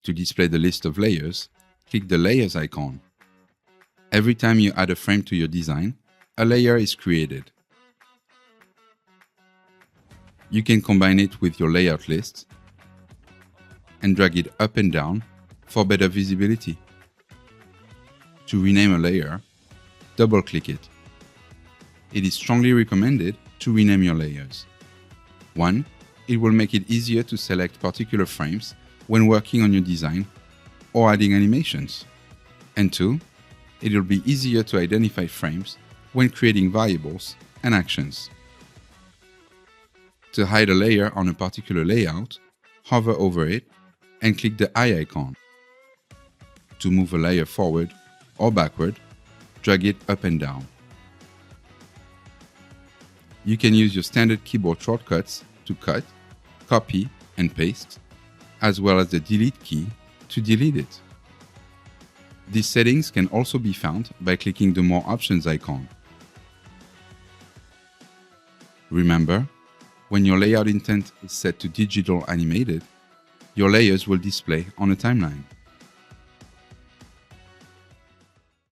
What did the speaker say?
To display the list of layers, click the Layers icon. Every time you add a frame to your design, a layer is created. You can combine it with your layout list and drag it up and down for better visibility. To rename a layer, double-click it. It is strongly recommended to rename your layers. 1. It will make it easier to select particular frames when working on your design or adding animations. And 2. It will be easier to identify frames when creating variables and actions. To hide a layer on a particular layout, hover over it and click the eye icon. To move a layer forward or backward, drag it up and down. You can use your standard keyboard shortcuts to cut, copy, and paste, as well as the delete key to delete it. These settings can also be found by clicking the More Options icon. Remember, when your layout intent is set to digital animated, your layers will display on a timeline.